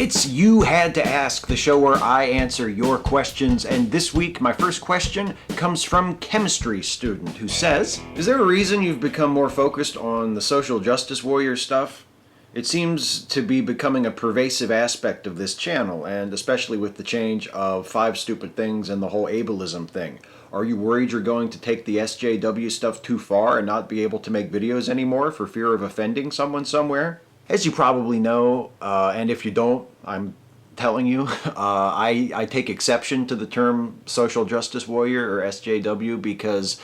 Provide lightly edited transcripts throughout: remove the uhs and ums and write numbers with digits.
It's You Had to Ask, the show where I answer your questions, and this week my first question comes from chemistry student who says, is there a reason you've become more focused on the social justice warrior stuff? It seems to be becoming a pervasive aspect of this channel, and especially with the change of 5 Stupid Things and the whole ableism thing. Are you worried you're going to take the SJW stuff too far and not be able to make videos anymore for fear of offending someone somewhere? As you probably know, and if you don't, I'm telling you, I take exception to the term social justice warrior or SJW because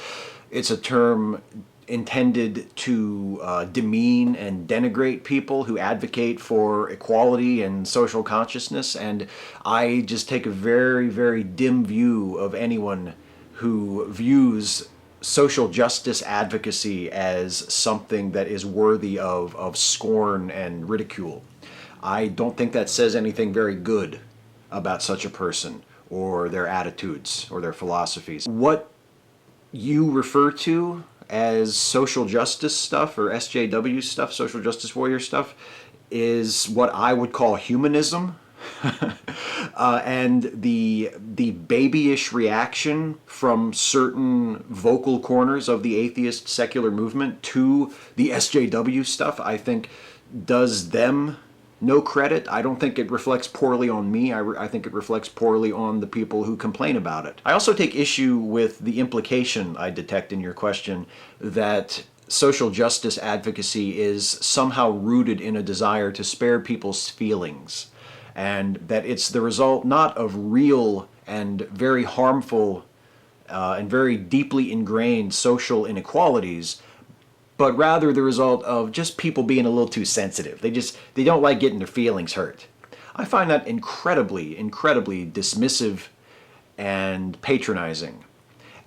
it's a term intended to demean and denigrate people who advocate for equality and social consciousness, and I just take a very, very dim view of anyone who views social justice advocacy as something that is worthy of scorn and ridicule. I don't think that says anything very good about such a person or their attitudes or their philosophies. What you refer to as social justice stuff or SJW stuff, social justice warrior stuff, is what I would call humanism. And the babyish reaction from certain vocal corners of the atheist secular movement to the SJW stuff, I think, does them no credit. I don't think it reflects poorly on me. I think it reflects poorly on the people who complain about it. I also take issue with the implication I detect in your question that social justice advocacy is somehow rooted in a desire to spare people's feelings, and that it's the result not of real and very harmful and very deeply ingrained social inequalities, but rather the result of just people being a little too sensitive. They don't like getting their feelings hurt. I find that incredibly dismissive and patronizing.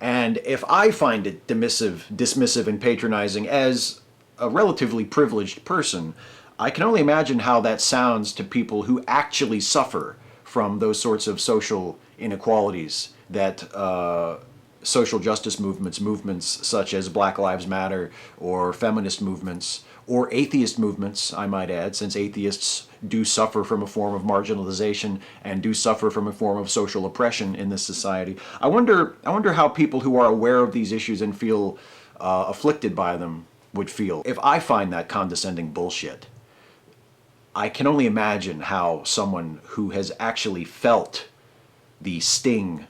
And if I find it dismissive and patronizing as a relatively privileged person, I can only imagine how that sounds to people who actually suffer from those sorts of social inequalities that social justice movements such as Black Lives Matter or feminist movements or atheist movements, I might add, since atheists do suffer from a form of marginalization and do suffer from a form of social oppression in this society. I wonder how people who are aware of these issues and feel afflicted by them would feel. If I find that condescending bullshit, I can only imagine how someone who has actually felt the sting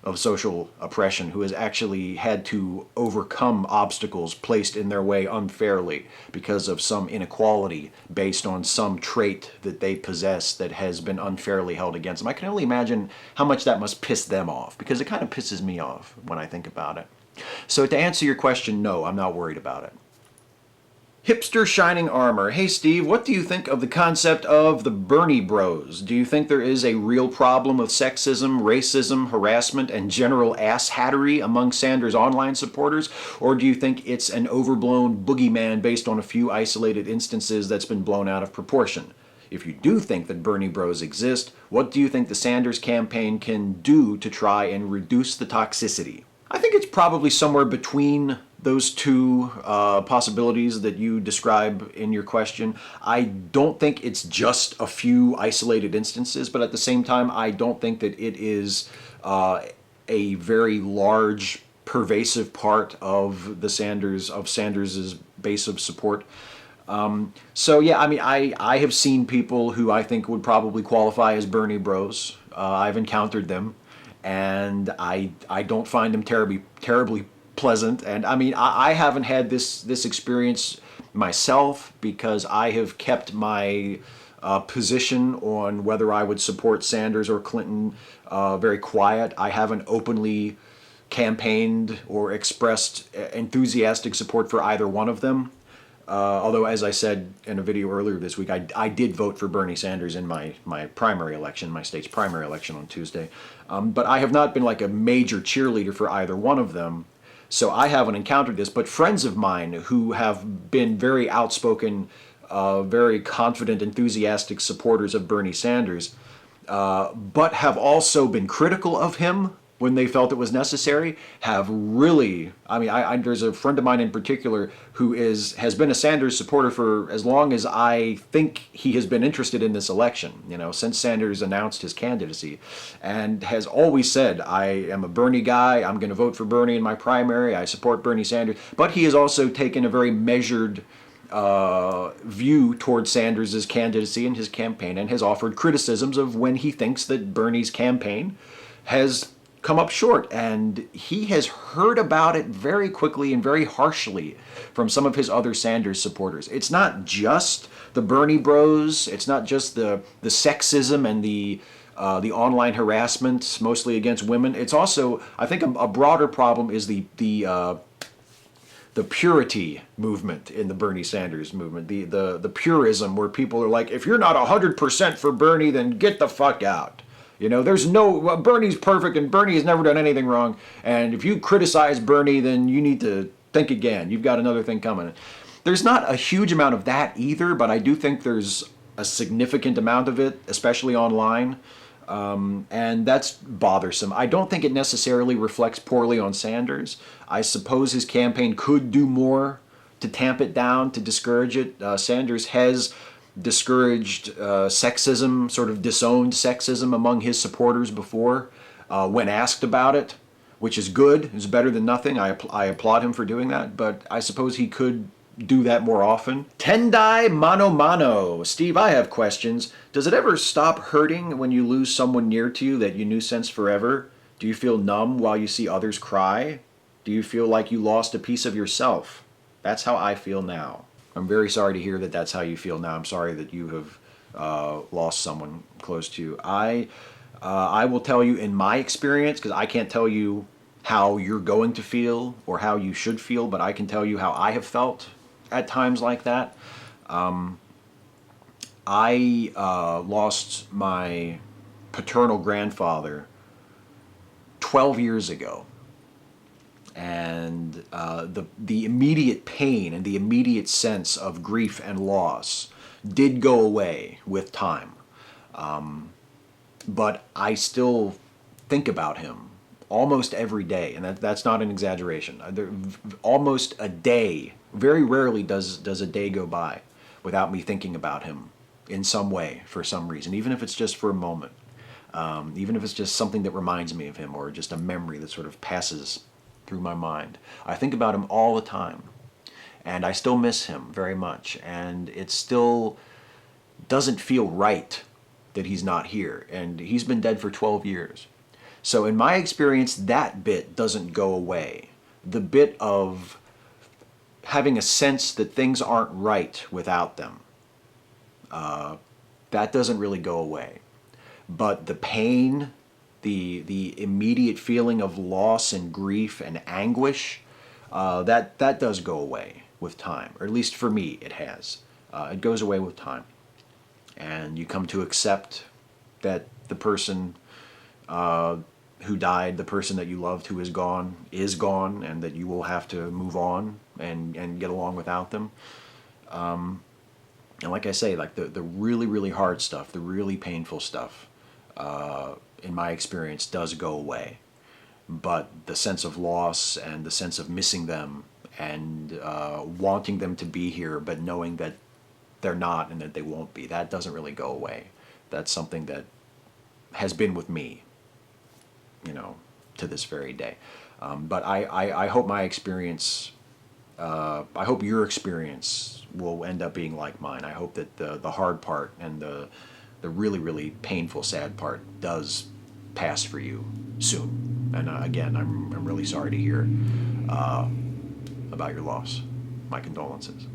of social oppression, who has actually had to overcome obstacles placed in their way unfairly because of some inequality based on some trait that they possess that has been unfairly held against them. I can only imagine how much that must piss them off, because it kind of pisses me off when I think about it. So to answer your question, no, I'm not worried about it. Hipster Shining Armor. Hey Steve, what do you think of the concept of the Bernie Bros? Do you think there is a real problem with sexism, racism, harassment, and general asshattery among Sanders' online supporters? Or do you think it's an overblown boogeyman based on a few isolated instances that's been blown out of proportion? If you do think that Bernie Bros exist, what do you think the Sanders campaign can do to try and reduce the toxicity? I think it's probably somewhere between those two possibilities that you describe in your question. I don't think it's just a few isolated instances, but at the same time, I don't think that it is a very large, pervasive part of Sanders's base of support. So yeah, I mean, I have seen people who I think would probably qualify as Bernie Bros. I've encountered them, and I don't find them terribly pleasant. And I mean, I haven't had this experience myself because I have kept my position on whether I would support Sanders or Clinton very quiet. I haven't openly campaigned or expressed enthusiastic support for either one of them. Although, as I said in a video earlier this week, I did vote for Bernie Sanders in my primary election, my state's primary election on Tuesday. But I have not been like a major cheerleader for either one of them. So I haven't encountered this, but friends of mine who have been very outspoken, very confident, supporters of Bernie Sanders, but have also been critical of him when they felt it was necessary, have really, I mean, there's a friend of mine in particular who has been a Sanders supporter for as long as I think he has been interested in this election, since Sanders announced his candidacy, and has always said, I am a Bernie guy, I'm going to vote for Bernie in my primary, I support Bernie Sanders, but he has also taken a very measured view towards Sanders' candidacy and his campaign, and has offered criticisms of when he thinks that Bernie's campaign has come up short, and he has heard about it very quickly and very harshly from some of his other Sanders supporters. It's not just the Bernie bros, it's not just the sexism and the online harassment, mostly against women. It's also, I think, a broader problem is the purity movement in the Bernie Sanders movement, the purism where people are like, if you're not 100% for Bernie, then get the fuck out. There's Bernie's perfect and Bernie has never done anything wrong. And if you criticize Bernie, then you need to think again. You've got another thing coming. There's not a huge amount of that either, but I do think there's a significant amount of it, especially online. And that's bothersome. I don't think it necessarily reflects poorly on Sanders. I suppose his campaign could do more to tamp it down, to discourage it. Sanders has discouraged sexism, sort of disowned sexism among his supporters before when asked about it, which is good. It's better than nothing. I applaud him for doing that, but I suppose he could do that more often. Tendai Mano Mano. Steve, I have questions. Does it ever stop hurting when you lose someone near to you that you knew since forever? Do you feel numb while you see others cry? Do you feel like you lost a piece of yourself? That's how I feel now. I'm very sorry to hear that that's how you feel now. I'm sorry that you have lost someone close to you. I will tell you in my experience, because I can't tell you how you're going to feel or how you should feel, but I can tell you how I have felt at times like that. I lost my paternal grandfather 12 years ago. And the immediate pain and the immediate sense of grief and loss did go away with time. But I still think about him almost every day, and that's not an exaggeration. Almost a day, very rarely does a day go by without me thinking about him in some way, for some reason, even if it's just for a moment, even if it's just something that reminds me of him or just a memory that sort of passes through my mind. I think about him all the time, and I still miss him very much, and it still doesn't feel right that he's not here, and he's been dead for 12 years. So in my experience, that bit doesn't go away. The bit of having a sense that things aren't right without them, that doesn't really go away. But the pain, the immediate feeling of loss and grief and anguish, that does go away with time, or at least for me it has. It goes away with time. And you come to accept that the person who died, the person that you loved who is gone, and that you will have to move on and get along without them. And like I say, like the really, really hard stuff, the really painful stuff, in my experience, does go away. But the sense of loss and the sense of missing them and wanting them to be here, but knowing that they're not and that they won't be, that doesn't really go away. That's something that has been with me, to this very day. But I hope my experience, I hope your experience will end up being like mine. I hope that the hard part and the really, really painful, sad part does pass for you soon. And again, I'm really sorry to hear about your loss. My condolences.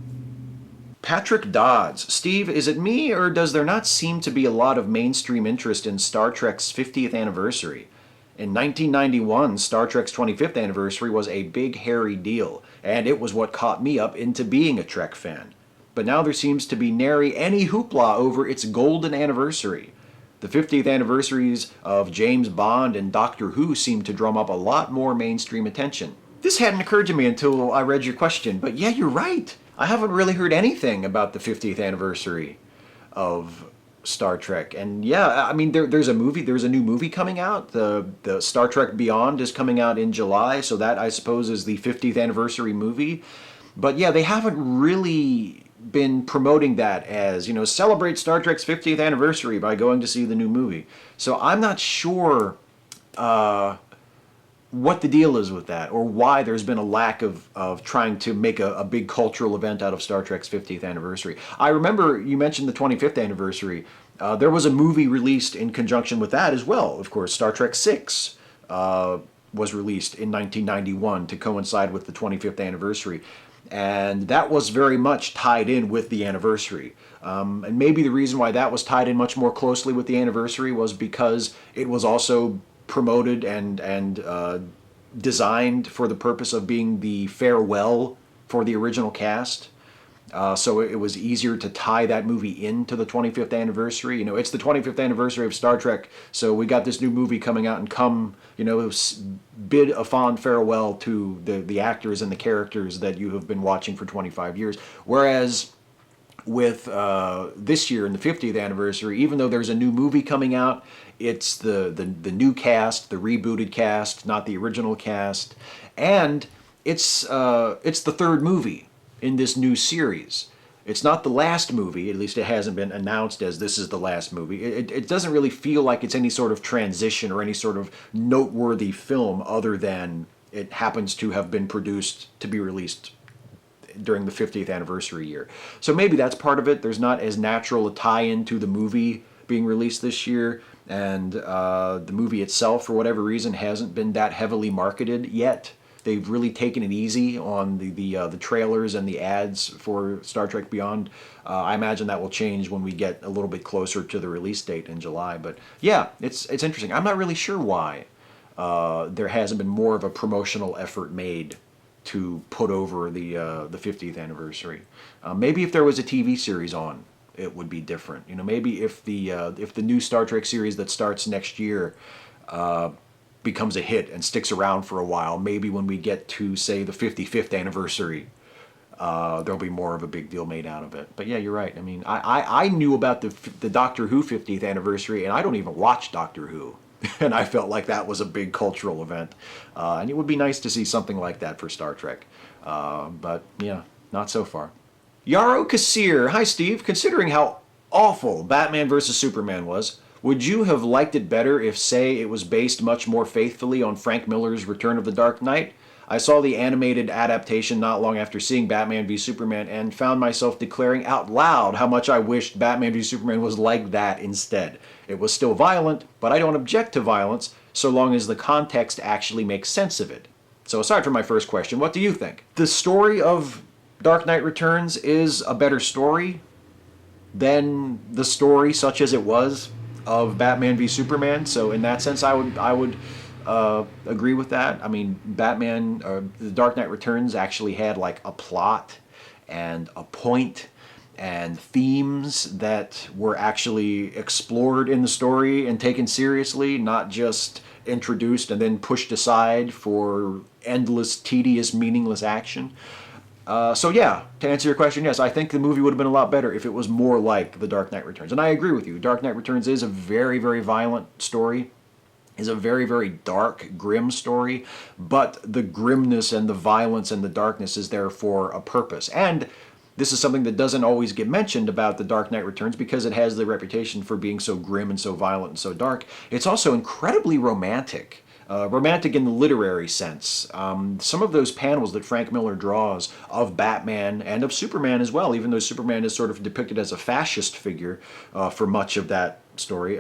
Patrick Dodds. Steve, is it me, or does there not seem to be a lot of mainstream interest in Star Trek's 50th anniversary? In 1991, Star Trek's 25th anniversary was a big, hairy deal, and it was what caught me up into being a Trek fan. But now there seems to be nary any hoopla over its golden anniversary. The 50th anniversaries of James Bond and Doctor Who seem to drum up a lot more mainstream attention. This hadn't occurred to me until I read your question, but yeah, you're right. I haven't really heard anything about the 50th anniversary of Star Trek. And yeah, I mean, there's a new movie coming out. The Star Trek Beyond is coming out in July, so that I suppose is the 50th anniversary movie. But yeah, they haven't really been promoting that as, celebrate Star Trek's 50th anniversary by going to see the new movie. So I'm not sure what the deal is with that, or why there's been a lack of trying to make a big cultural event out of Star Trek's 50th anniversary. I remember you mentioned the 25th anniversary. There was a movie released in conjunction with that as well. Of course, Star Trek 6 was released in 1991 to coincide with the 25th anniversary. And that was very much tied in with the anniversary. And maybe the reason why that was tied in much more closely with the anniversary was because it was also promoted and designed for the purpose of being the farewell for the original cast. So it was easier to tie that movie into the 25th anniversary. It's the 25th anniversary of Star Trek, so we got this new movie coming out, and bid a fond farewell to the actors and the characters that you have been watching for 25 years. Whereas with this year in the 50th anniversary, even though there's a new movie coming out, it's the new cast, the rebooted cast, not the original cast, and it's the third movie in this new series. It's not the last movie, at least it hasn't been announced as this is the last movie. It doesn't really feel like it's any sort of transition or any sort of noteworthy film other than it happens to have been produced to be released during the 50th anniversary year. So maybe that's part of it. There's not as natural a tie-in to the movie being released this year, and the movie itself, for whatever reason, hasn't been that heavily marketed yet. They've really taken it easy on the trailers and the ads for Star Trek Beyond. I imagine that will change when we get a little bit closer to the release date in July. But yeah, it's interesting. I'm not really sure why there hasn't been more of a promotional effort made to put over the 50th anniversary. Maybe if there was a TV series on, it would be different. Maybe if the new Star Trek series that starts next year becomes a hit and sticks around for a while, maybe when we get to, say, the 55th anniversary, there'll be more of a big deal made out of it. But yeah, you're right. I mean, I knew about the Doctor Who 50th anniversary, and I don't even watch Doctor Who. And I felt like that was a big cultural event. And it would be nice to see something like that for Star Trek. But yeah, not so far. Yarrow Kassir. Hi, Steve. Considering how awful Batman vs. Superman was, would you have liked it better if, say, it was based much more faithfully on Frank Miller's Return of the Dark Knight? I saw the animated adaptation not long after seeing Batman v Superman and found myself declaring out loud how much I wished Batman v Superman was like that instead. It was still violent, but I don't object to violence so long as the context actually makes sense of it. So aside from my first question, what do you think? The story of Dark Knight Returns is a better story than the story, such as it was, of Batman v Superman. So in that sense, I would agree with that. I mean, The Dark Knight Returns actually had like a plot and a point and themes that were actually explored in the story and taken seriously, not just introduced and then pushed aside for endless, tedious, meaningless action. So yeah, to answer your question, yes, I think the movie would have been a lot better if it was more like The Dark Knight Returns. And I agree with you. Dark Knight Returns is a very, very violent story, is a very, very dark, grim story, but the grimness and the violence and the darkness is there for a purpose. And this is something that doesn't always get mentioned about The Dark Knight Returns because it has the reputation for being so grim and so violent and so dark. It's also incredibly romantic. Romantic in the literary sense. Some of those panels that Frank Miller draws of Batman and of Superman as well, even though Superman is sort of depicted as a fascist figure for much of that story,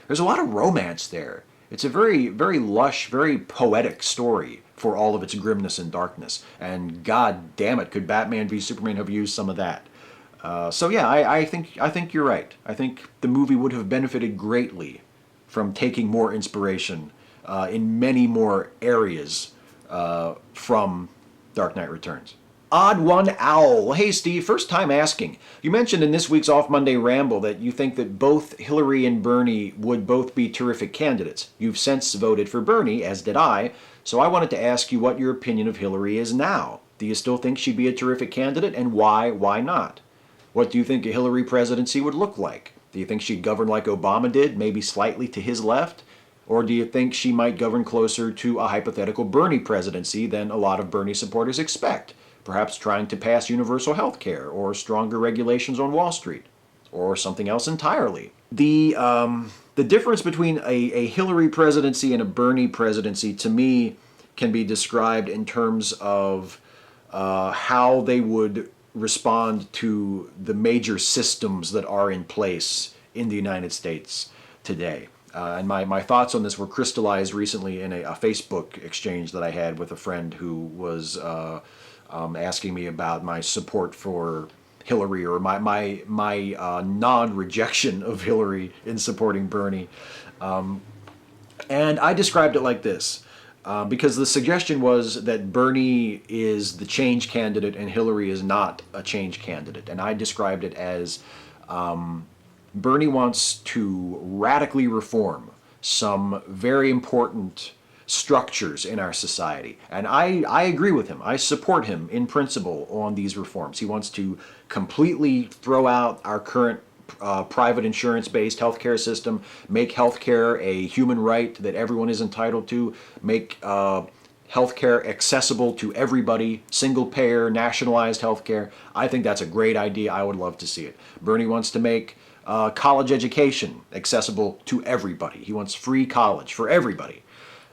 there's a lot of romance there. It's a very, very lush, very poetic story for all of its grimness and darkness. And god damn it, could Batman v Superman have used some of that? So yeah, I think you're right. I think the movie would have benefited greatly from taking more inspiration in many more areas from Dark Knight Returns. Odd One Owl. Hey Steve, first time asking. You mentioned in this week's Off Monday Ramble that you think that both Hillary and Bernie would both be terrific candidates. You've since voted for Bernie, as did I, so I wanted to ask you what your opinion of Hillary is now. Do you still think she'd be a terrific candidate, and why not? What do you think a Hillary presidency would look like? Do you think she'd govern like Obama did, maybe slightly to his left? Or do you think she might govern closer to a hypothetical Bernie presidency than a lot of Bernie supporters expect? Perhaps trying to pass universal health care or stronger regulations on Wall Street or something else entirely. The difference between a Hillary presidency and a Bernie presidency, to me, can be described in terms of how they would respond to the major systems that are in place in the United States today. And my thoughts on this were crystallized recently in a Facebook exchange that I had with a friend who was asking me about my support for Hillary, or my non-rejection of Hillary in supporting Bernie. And I described it like this. Because the suggestion was that Bernie is the change candidate and Hillary is not a change candidate. And I described it as Bernie wants to radically reform some very important structures in our society. And I agree with him. I support him in principle on these reforms. He wants to completely throw out our current private insurance-based healthcare system, make healthcare a human right that everyone is entitled to, make healthcare accessible to everybody, single-payer, nationalized healthcare. I think that's a great idea. I would love to see it. Bernie wants to make college education accessible to everybody. He wants free college for everybody.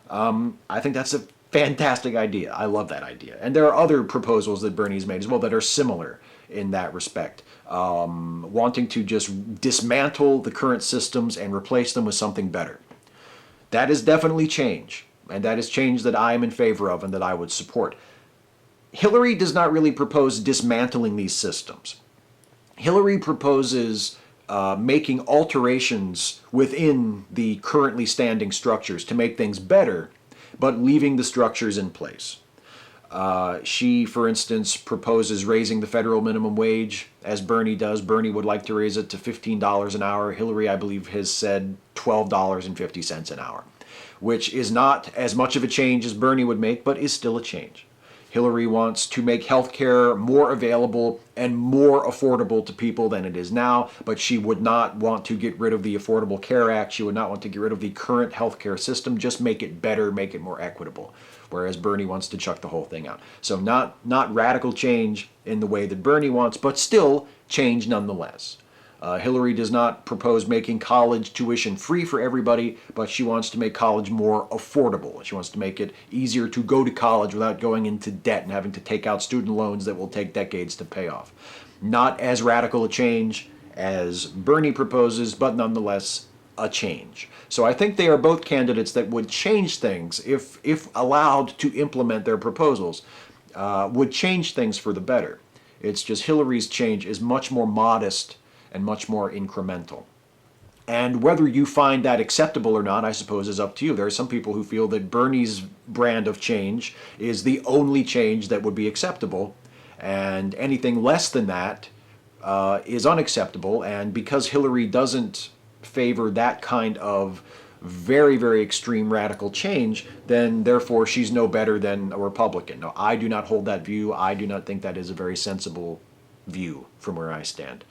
I think that's a fantastic idea. I love that idea. And there are other proposals that Bernie's made as well that are similar in that respect. Wanting to just dismantle the current systems and replace them with something better. That is definitely change, and that is change that I am in favor of and that I would support. Hillary does not really propose dismantling these systems. Hillary proposes making alterations within the currently standing structures to make things better, but leaving the structures in place. She, for instance, proposes raising the federal minimum wage, as Bernie does. Bernie would like to raise it to $15 an hour. Hillary, I believe, has said $12.50 an hour, which is not as much of a change as Bernie would make, but is still a change. Hillary wants to make health care more available and more affordable to people than it is now, but she would not want to get rid of the Affordable Care Act. She would not want to get rid of the current health care system, just make it better, make it more equitable, whereas Bernie wants to chuck the whole thing out. So not radical change in the way that Bernie wants, but still change nonetheless. Hillary does not propose making college tuition free for everybody, but she wants to make college more affordable. She wants to make it easier to go to college without going into debt and having to take out student loans that will take decades to pay off. Not as radical a change as Bernie proposes, but nonetheless a change. So I think they are both candidates that would change things if allowed to implement their proposals, would change things for the better. It's just Hillary's change is much more modest and much more incremental. And whether you find that acceptable or not, I suppose, is up to you. There are some people who feel that Bernie's brand of change is the only change that would be acceptable, and anything less than that is unacceptable. And because Hillary doesn't favor that kind of very, very extreme radical change, then therefore she's no better than a Republican. No, I do not hold that view. I do not think that is a very sensible view from where I stand.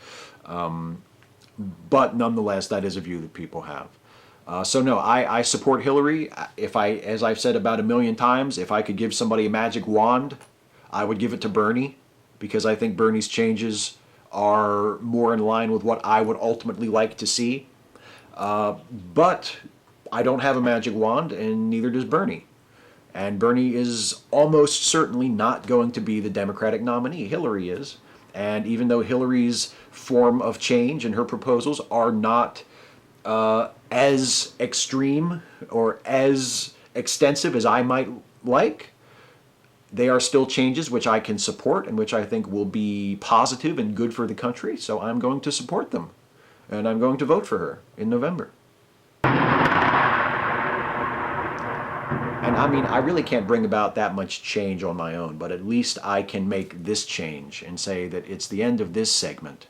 But nonetheless, that is a view that people have. So no, I support Hillary. As I've said about 1,000,000 times, if I could give somebody a magic wand, I would give it to Bernie, because I think Bernie's changes are more in line with what I would ultimately like to see. But I don't have a magic wand, and neither does Bernie. And Bernie is almost certainly not going to be the Democratic nominee. Hillary is. And even though Hillary's form of change and her proposals are not as extreme or as extensive as I might like, they are still changes which I can support and which I think will be positive and good for the country. So I'm going to support them. And I'm going to vote for her in November. And I mean, I really can't bring about that much change on my own, but at least I can make this change and say that it's the end of this segment,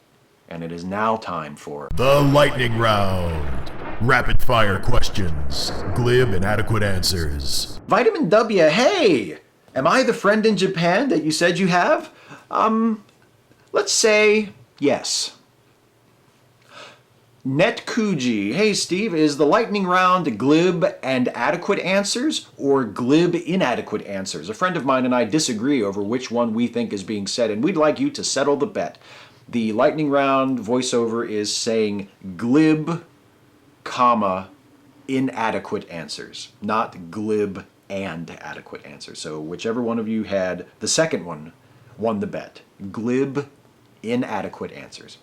and it is now time for the lightning round. Rapid fire questions, glib and adequate answers. Vitamin W, hey! Am I the friend in Japan that you said you have? Let's say yes. Netkuji, hey Steve, is the lightning round glib and adequate answers or glib inadequate answers? A friend of mine and I disagree over which one we think is being said, and we'd like you to settle the bet. The lightning round voiceover is saying glib, comma, inadequate answers, not glib and adequate answers. So whichever one of you had the second one won the bet. Glib, inadequate answers.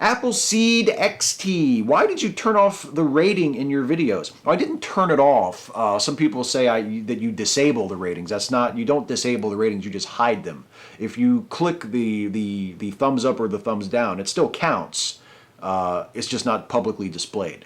Appleseed XT, why did you turn off the rating in your videos? Well, I didn't turn it off. Some people say that you disable the ratings. That's not, you don't disable the ratings, you just hide them. If you click the thumbs up or the thumbs down, it still counts. It's just not publicly displayed.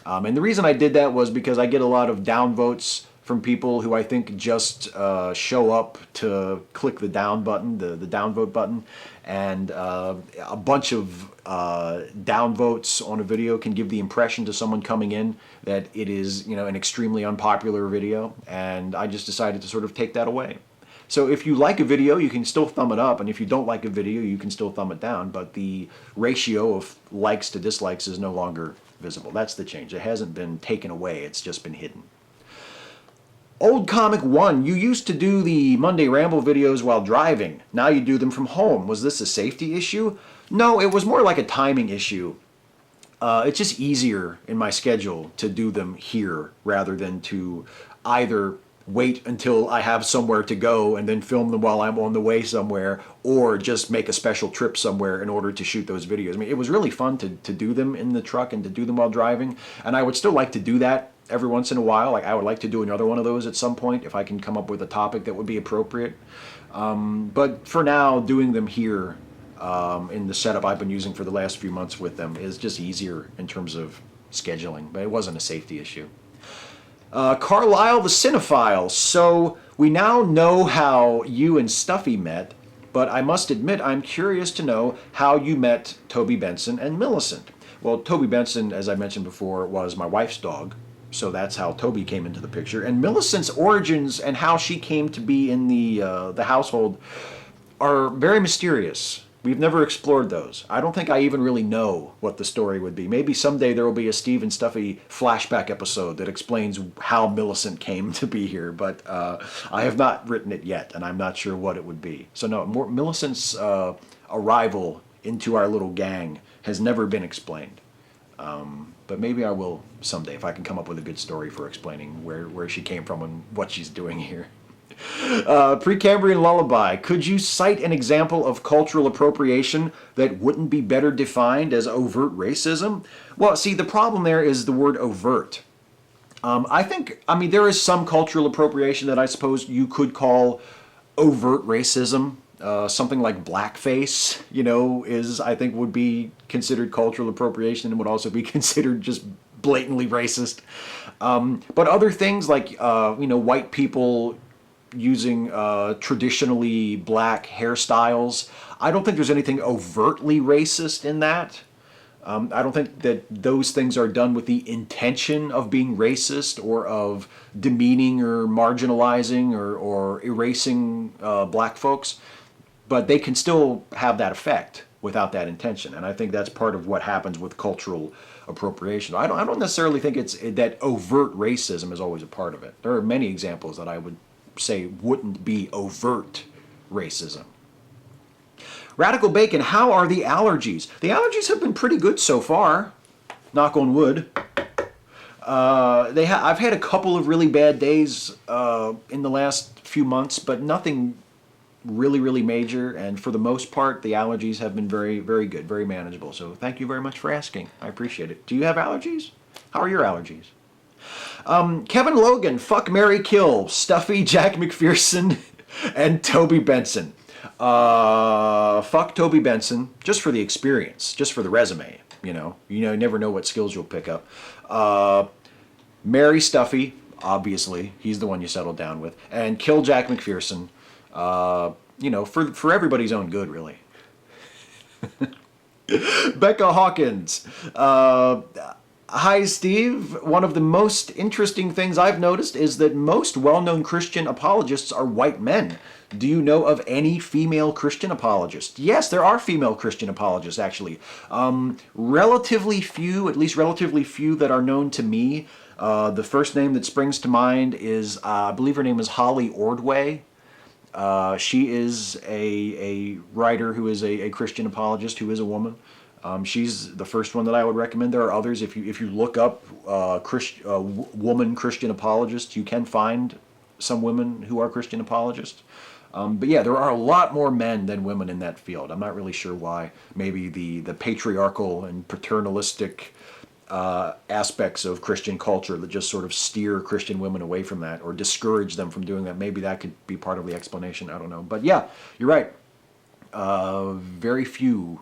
And the reason I did that was because I get a lot of downvotes from people who I think just show up to click the down button, the downvote button, and a bunch of downvotes on a video can give the impression to someone coming in that it is, an extremely unpopular video, and I just decided to sort of take that away. So if you like a video, you can still thumb it up, and if you don't like a video, you can still thumb it down, but the ratio of likes to dislikes is no longer visible. That's the change. It hasn't been taken away, it's just been hidden. Old Comic 1, you used to do the Monday Ramble videos while driving. Now you do them from home. Was this a safety issue? No, it was more like a timing issue. It's just easier in my schedule to do them here rather than to either wait until I have somewhere to go and then film them while I'm on the way somewhere, or just make a special trip somewhere in order to shoot those videos. I mean, it was really fun to do them in the truck and to do them while driving, and I would still like to do that every once in a while. Like, I would like to do another one of those at some point if I can come up with a topic that would be appropriate. But for now, doing them here in the setup I've been using for the last few months with them is just easier in terms of scheduling, but it wasn't a safety issue. Carlisle the Cinephile, so we now know how you and Stuffy met, but I must admit I'm curious to know how you met Toby Benson and Millicent. Well, Toby Benson, as I mentioned before, was my wife's dog, so that's how Toby came into the picture. And Millicent's origins and how she came to be in the household are very mysterious. We've never explored those. I don't think I even really know what the story would be. Maybe someday there will be a Steve and Stuffy flashback episode that explains how Millicent came to be here, but I have not written it yet, and I'm not sure what it would be. So no, Millicent's arrival into our little gang has never been explained. But maybe I will someday if I can come up with a good story for explaining where she came from and what she's doing here. Precambrian Lullaby, could you cite an example of cultural appropriation that wouldn't be better defined as overt racism? Well, see, the problem there is the word overt. I mean, there is some cultural appropriation that I suppose you could call overt racism. Something like blackface, I think would be considered cultural appropriation and would also be considered just blatantly racist. But other things like, white people using traditionally black hairstyles, I don't think there's anything overtly racist in that. I don't think that those things are done with the intention of being racist or of demeaning or marginalizing or erasing black folks, but they can still have that effect without that intention. And I think that's part of what happens with cultural appropriation. I don't necessarily think it's that overt racism is always a part of it. There are many examples that I would say wouldn't be overt racism. Radical Bacon, how are the allergies? The allergies have been pretty good so far, knock on wood. I've had a couple of really bad days in the last few months, but nothing really, really major, and for the most part, the allergies have been very, very good, very manageable. So thank you very much for asking. I appreciate it. Do you have allergies? How are your allergies? Kevin Logan, fuck, marry, kill, Stuffy, Jack McPherson, and Toby Benson. Fuck Toby Benson, just for the experience, just for the resume, you never know what skills you'll pick up. Marry Stuffy, obviously, he's the one you settled down with, and kill Jack McPherson, for everybody's own good, really. Hi, Steve. One of the most interesting things I've noticed is that most well-known Christian apologists are white men. Do you know of any female Christian apologists? Yes, there are female Christian apologists, actually. Relatively few, at least relatively few that are known to me. The first name that springs to mind is, I believe her name is Holly Ordway. She is a writer who is a Christian apologist, who is a woman. She's the first one that I would recommend. There are others. If you look up woman Christian apologists, you can find some women who are Christian apologists. But yeah, there are a lot more men than women in that field. I'm not really sure why. Maybe the patriarchal and paternalistic aspects of Christian culture that just sort of steer Christian women away from that or discourage them from doing that. Maybe that could be part of the explanation. I don't know. But yeah, you're right. Very few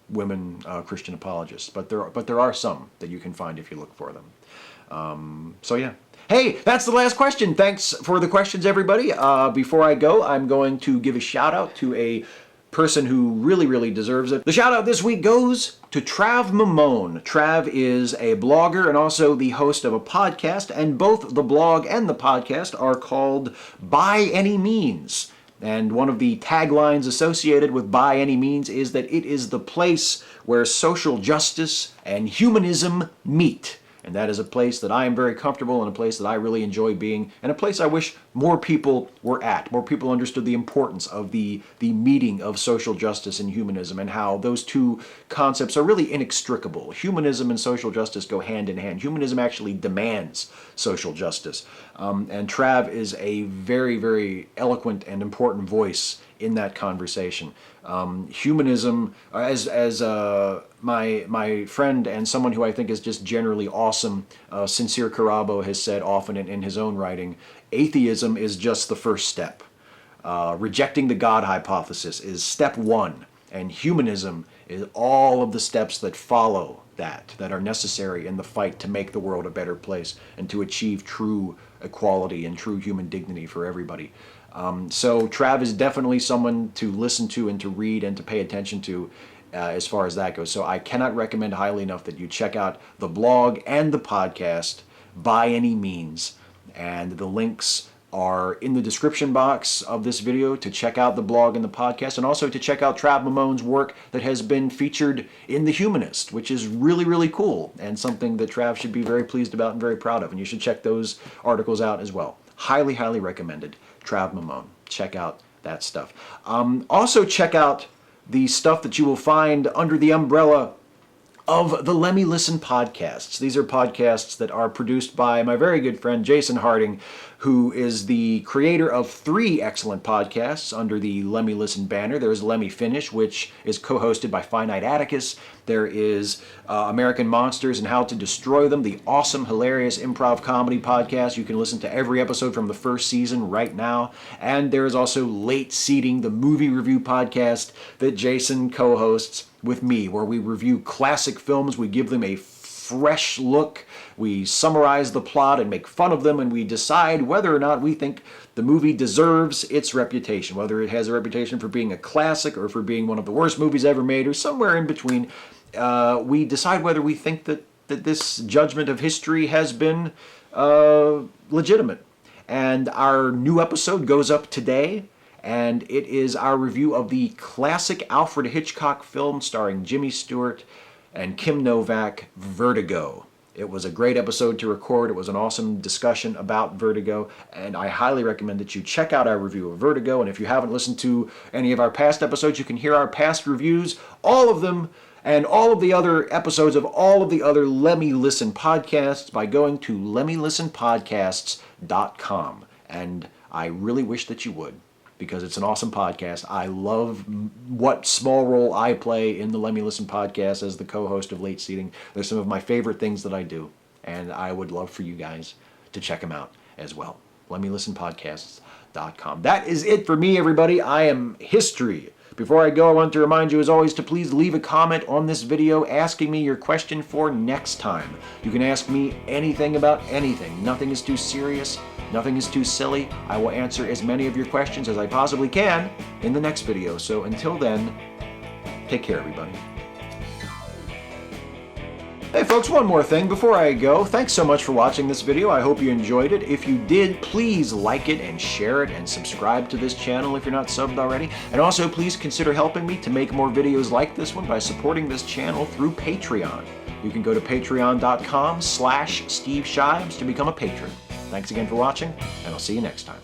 women Christian apologists, but there are some that you can find if you look for them. So yeah. Hey, that's the last question. Thanks for the questions, everybody. Before I go, I'm going to give a shout out to a person who really, really deserves it. The shout out this week goes to Trav Mamone. Trav is a blogger and also the host of a podcast, and both the blog and the podcast are called By Any Means. And one of the taglines associated with By Any Means is that it is the place where social justice and humanism meet. And that is a place that I am very comfortable, and a place that I really enjoy being, and a place I wish more people were at. More people understood the importance of the meeting of social justice and humanism, and how those two concepts are really inextricable. Humanism and social justice go hand in hand. Humanism actually demands social justice. And Trav is a very, very eloquent and important voice in that conversation. Humanism, as my friend and someone who I think is just generally awesome, Sincere Carabo, has said often in his own writing, atheism is just the first step. Rejecting the God hypothesis is step one, and humanism is all of the steps that follow that are necessary in the fight to make the world a better place and to achieve true equality and true human dignity for everybody. So Trav is definitely someone to listen to and to read and to pay attention to as far as that goes. So I cannot recommend highly enough that you check out the blog and the podcast By Any Means. And the links are in the description box of this video to check out the blog and the podcast, and also to check out Trav Mamone's work that has been featured in The Humanist, which is really, really cool and something that Trav should be very pleased about and very proud of. And you should check those articles out as well. Highly, highly recommended. Trav Mamone. Check out that stuff. Also check out the stuff that you will find under the umbrella of the Lemme Listen podcasts. These are podcasts that are produced by my very good friend Jason Harding, who is the creator of 3 excellent podcasts under the Lemme Listen banner. There is Lemme Finish, which is co-hosted by Finite Atticus. There is American Monsters and How to Destroy Them, the awesome, hilarious improv comedy podcast. You can listen to every episode from the first season right now. And there is also Late Seating, the movie review podcast that Jason co-hosts with me, where we review classic films. We give them a fresh look. We summarize the plot and make fun of them, and we decide whether or not we think the movie deserves its reputation, whether it has a reputation for being a classic or for being one of the worst movies ever made or somewhere in between. We decide whether we think that this judgment of history has been legitimate. And our new episode goes up today, and it is our review of the classic Alfred Hitchcock film starring Jimmy Stewart and Kim Novak, Vertigo. It was a great episode to record. It was an awesome discussion about Vertigo, and I highly recommend that you check out our review of Vertigo. And if you haven't listened to any of our past episodes, you can hear our past reviews, all of them, and all of the other episodes of all of the other Lemme Listen podcasts by going to lemmelistenpodcasts.com. And I really wish that you would, because it's an awesome podcast. I love what small role I play in the Lemme Listen podcast as the co-host of Late Seating. They're some of my favorite things that I do, and I would love for you guys to check them out as well. lemmelistenpodcasts.com. That is it for me, everybody. I am history. Before I go, I want to remind you, as always, to please leave a comment on this video asking me your question for next time. You can ask me anything about anything. Nothing is too serious. Nothing is too silly. I will answer as many of your questions as I possibly can in the next video. So until then, take care, everybody. Hey folks, one more thing before I go. Thanks so much for watching this video. I hope you enjoyed it. If you did, please like it and share it and subscribe to this channel if you're not subbed already. And also please consider helping me to make more videos like this one by supporting this channel through Patreon. You can go to patreon.com/Steve Shives to become a patron. Thanks again for watching, and I'll see you next time.